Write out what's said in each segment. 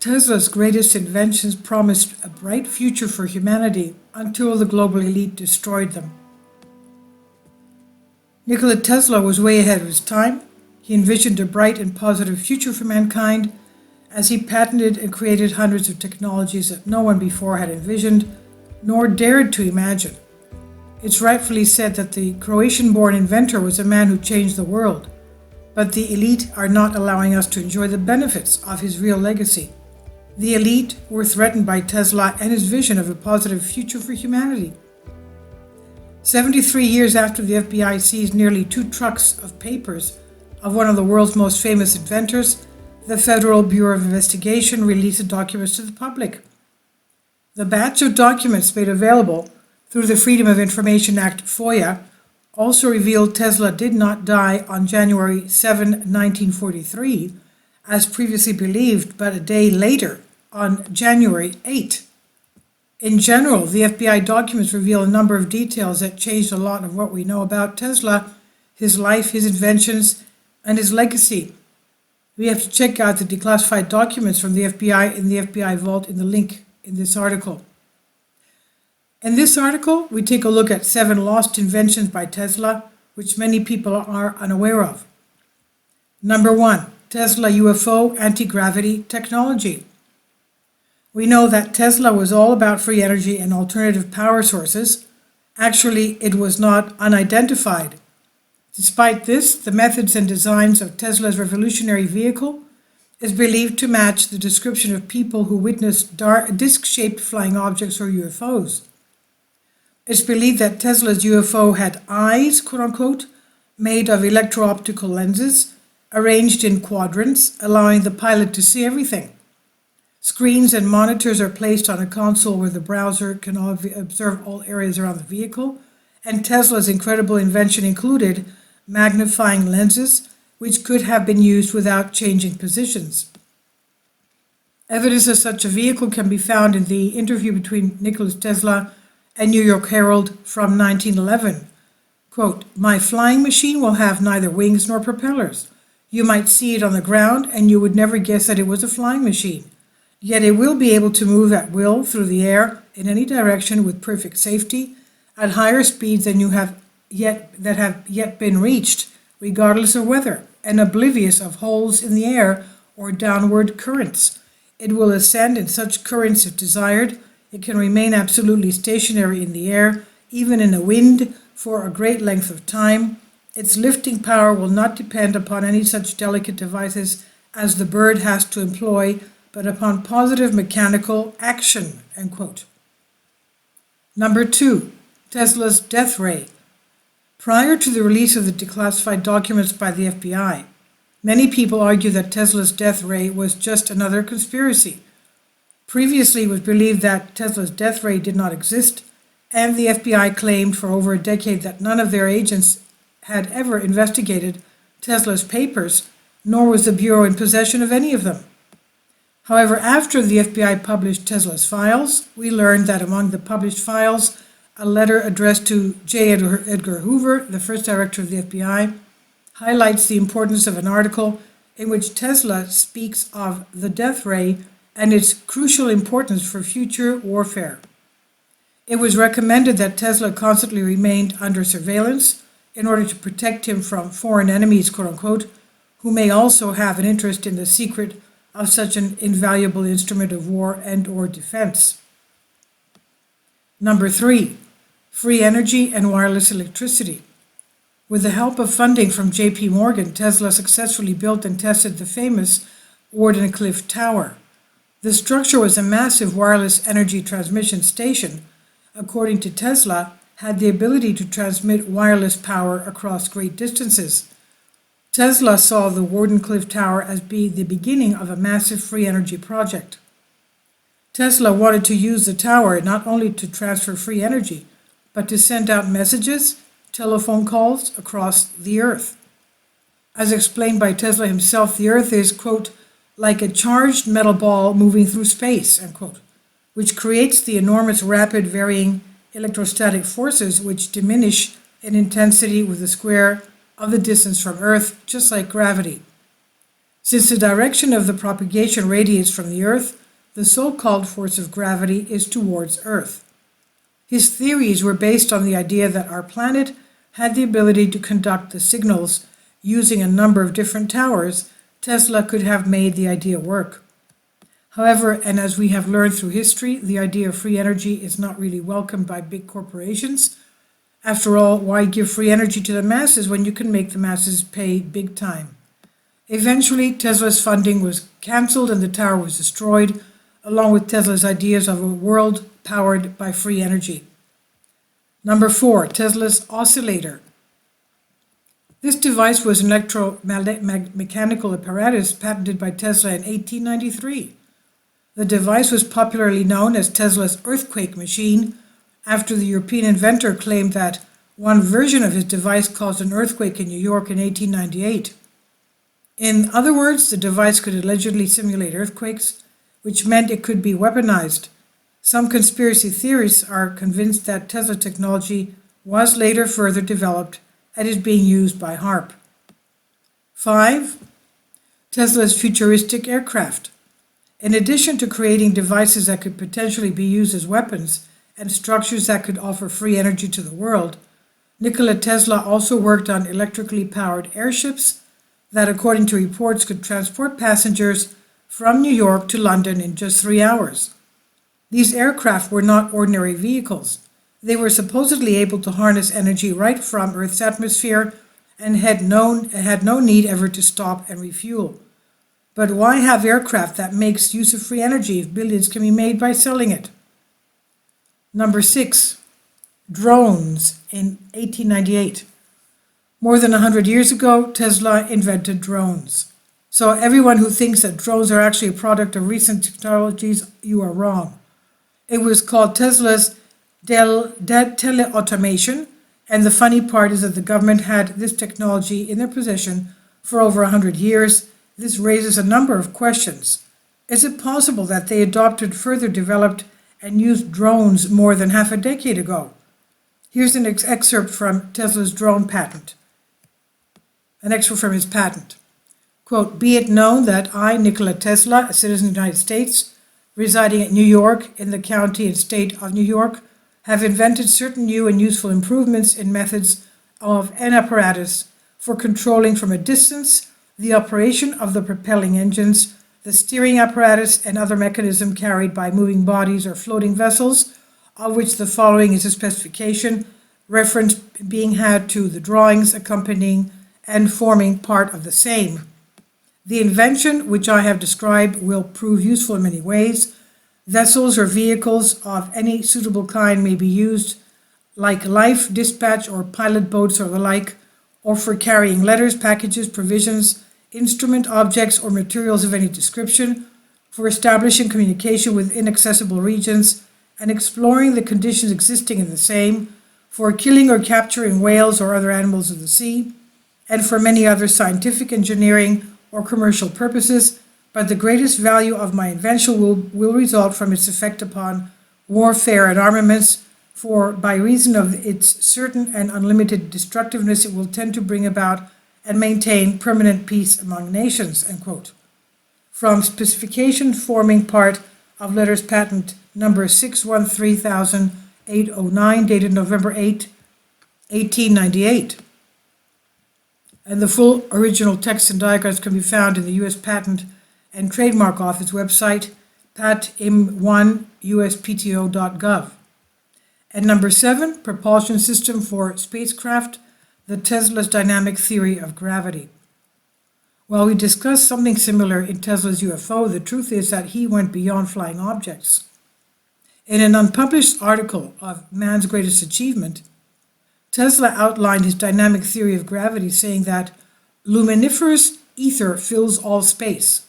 Tesla's greatest inventions promised a bright future for humanity until the global elite destroyed them. Nikola Tesla was way ahead of his time. He envisioned a bright and positive future for mankind as he patented and created hundreds of technologies that no one before had envisioned nor dared to imagine. It's rightfully said that the Croatian-born inventor was a man who changed the world, but the elite are not allowing us to enjoy the benefits of his real legacy. The elite were threatened by Tesla and his vision of a positive future for humanity. 73 years after the FBI seized nearly 2 trucks of papers of one of the world's most famous inventors, the Federal Bureau of Investigation released the documents to the public. The batch of documents made available through the Freedom of Information Act (FOIA) also revealed Tesla did not die on January 7, 1943, as previously believed, but a day later, on January 8. In general, the FBI documents reveal a number of details that changed a lot of what we know about Tesla, his life, his inventions, and his legacy. We have to check out the declassified documents from the FBI in the FBI vault in the link in this article. In this article, we take a look at 7 lost inventions by Tesla, which many people are unaware of. Number 1, Tesla UFO anti-gravity technology. We know that Tesla was all about free energy and alternative power sources. Actually, it was not unidentified. Despite this, the methods and designs of Tesla's revolutionary vehicle is believed to match the description of people who witnessed disc-shaped flying objects or UFOs. It's believed that Tesla's UFO had eyes, quote-unquote, made of electro-optical lenses, arranged in quadrants, allowing the pilot to see everything. Screens and monitors are placed on a console where the browser can observe all areas around the vehicle, and Tesla's incredible invention included magnifying lenses, which could have been used without changing positions. Evidence of such a vehicle can be found in the interview between Nikola Tesla and New York Herald from 1911. Quote, "My flying machine will have neither wings nor propellers. You might see it on the ground and you would never guess that it was a flying machine. Yet it will be able to move at will through the air in any direction with perfect safety at higher speeds than have yet been reached, regardless of weather, and oblivious of holes in the air or downward currents. It will ascend in such currents if desired. It can remain absolutely stationary in the air, even in a wind, for a great length of time. Its lifting power will not depend upon any such delicate devices as the bird has to employ, but upon positive mechanical action," end quote. Number 2, Tesla's death ray. Prior to the release of the declassified documents by the FBI, many people argue that Tesla's death ray was just another conspiracy. Previously, it was believed that Tesla's death ray did not exist, and the FBI claimed for over a decade that none of their agents had ever investigated Tesla's papers, nor was the Bureau in possession of any of them. However, after the FBI published Tesla's files, we learned that among the published files, a letter addressed to J. Edgar Hoover, the first director of the FBI, highlights the importance of an article in which Tesla speaks of the death ray and its crucial importance for future warfare. It was recommended that Tesla constantly remained under surveillance in order to protect him from foreign enemies, quote-unquote, who may also have an interest in the secret of such an invaluable instrument of war and or defense. Number 3, free energy and wireless electricity. With the help of funding from J.P. Morgan, Tesla successfully built and tested the famous Wardenclyffe Tower. The structure was a massive wireless energy transmission station. According to Tesla, had the ability to transmit wireless power across great distances. Tesla saw the Wardenclyffe Tower as being the beginning of a massive free energy project. Tesla wanted to use the tower not only to transfer free energy, but to send out messages, telephone calls across the Earth. As explained by Tesla himself, the Earth is, quote, like a charged metal ball moving through space, end quote, which creates the enormous rapid varying electrostatic forces which diminish in intensity with the square of the distance from Earth, just like gravity. Since the direction of the propagation radiates from the Earth, the so-called force of gravity is towards Earth. His theories were based on the idea that our planet had the ability to conduct the signals using a number of different towers. Tesla could have made the idea work. However, and as we have learned through history, the idea of free energy is not really welcomed by big corporations. After all, why give free energy to the masses when you can make the masses pay big time? Eventually, Tesla's funding was cancelled and the tower was destroyed, along with Tesla's ideas of a world powered by free energy. Number 4, Tesla's oscillator. This device was an electromechanical apparatus patented by Tesla in 1893. The device was popularly known as Tesla's earthquake machine, after the European inventor claimed that one version of his device caused an earthquake in New York in 1898. In other words, the device could allegedly simulate earthquakes, which meant it could be weaponized. Some conspiracy theorists are convinced that Tesla technology was later further developed and is being used by HAARP. 5. Tesla's futuristic aircraft. In addition to creating devices that could potentially be used as weapons and structures that could offer free energy to the world, Nikola Tesla also worked on electrically powered airships that, according to reports, could transport passengers from New York to London in just 3 hours. These aircraft were not ordinary vehicles. They were supposedly able to harness energy right from Earth's atmosphere and had no need ever to stop and refuel. But why have aircraft that makes use of free energy if billions can be made by selling it? Number 6, drones in 1898. More than 100 years ago, Tesla invented drones. So everyone who thinks that drones are actually a product of recent technologies, you are wrong. It was called Tesla's teleautomation, and the funny part is that the government had this technology in their possession for over 100 years. This raises a number of questions. Is it possible that they adopted, further developed, and used drones more than half a decade ago? Here's an excerpt from Tesla's drone patent. An excerpt from his patent. Quote, "Be it known that I, Nikola Tesla, a citizen of the United States, residing at New York in the county and state of New York, have invented certain new and useful improvements in methods of an apparatus for controlling from a distance the operation of the propelling engines, the steering apparatus, and other mechanism carried by moving bodies or floating vessels, of which the following is a specification, reference being had to the drawings accompanying and forming part of the same. The invention, which I have described, will prove useful in many ways. Vessels or vehicles of any suitable kind may be used, like life, dispatch, or pilot boats or the like, or for carrying letters, packages, provisions, instrument, objects, or materials of any description, for establishing communication with inaccessible regions and exploring the conditions existing in the same, for killing or capturing whales or other animals of the sea, and for many other scientific, engineering, or commercial purposes, but the greatest value of my invention will result from its effect upon warfare and armaments, for by reason of its certain and unlimited destructiveness it will tend to bring about and maintain permanent peace among nations." End quote. From specification forming part of letters patent number 613809, dated November 8, 1898. And the full original text and diagrams can be found in the U.S. Patent and Trademark Office website, patim1uspto.gov. And number 7, propulsion system for spacecraft, the Tesla's dynamic theory of gravity. While we discussed something similar in Tesla's UFO, the truth is that he went beyond flying objects. In an unpublished article of Man's Greatest Achievement, Tesla outlined his dynamic theory of gravity, saying that luminiferous ether fills all space.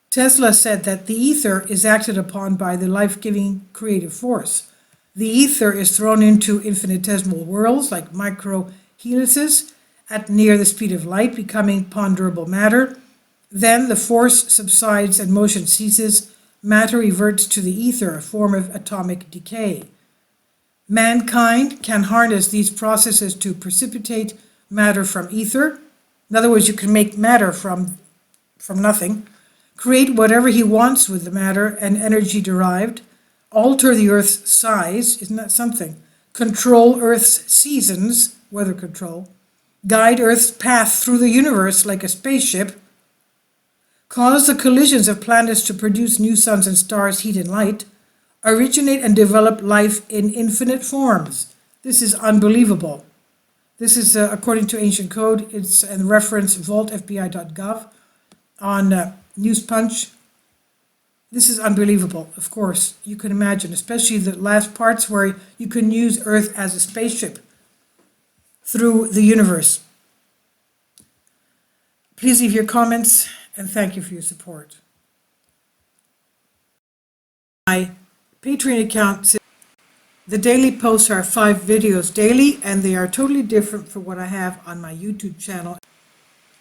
Tesla said that the ether is acted upon by the life-giving creative force. The ether is thrown into infinitesimal whirls like microhelices at near the speed of light, becoming ponderable matter. Then the force subsides and motion ceases. Matter reverts to the ether, a form of atomic decay. Mankind can harness these processes to precipitate matter from ether. In other words, you can make matter from from nothing, create whatever he wants with the matter and energy derived, alter the Earth's size, isn't that something? Control Earth's seasons, weather control, guide Earth's path through the universe like a spaceship, cause the collisions of planets to produce new suns and stars, heat and light, originate and develop life in infinite forms. This is unbelievable. This is according to ancient code. It's in reference vaultfbi.gov on News Punch. This is unbelievable, of course. You can imagine, especially the last parts where you can use Earth as a spaceship through the universe. Please leave your comments and thank you for your support. My Patreon account, the daily posts are 5 videos daily and they are totally different from what I have on my YouTube channel.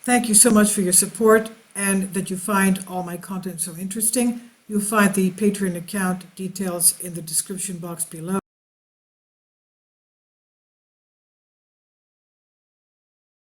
Thank you so much for your support and that you find all my content so interesting. You'll find the Patreon account details in the description box below.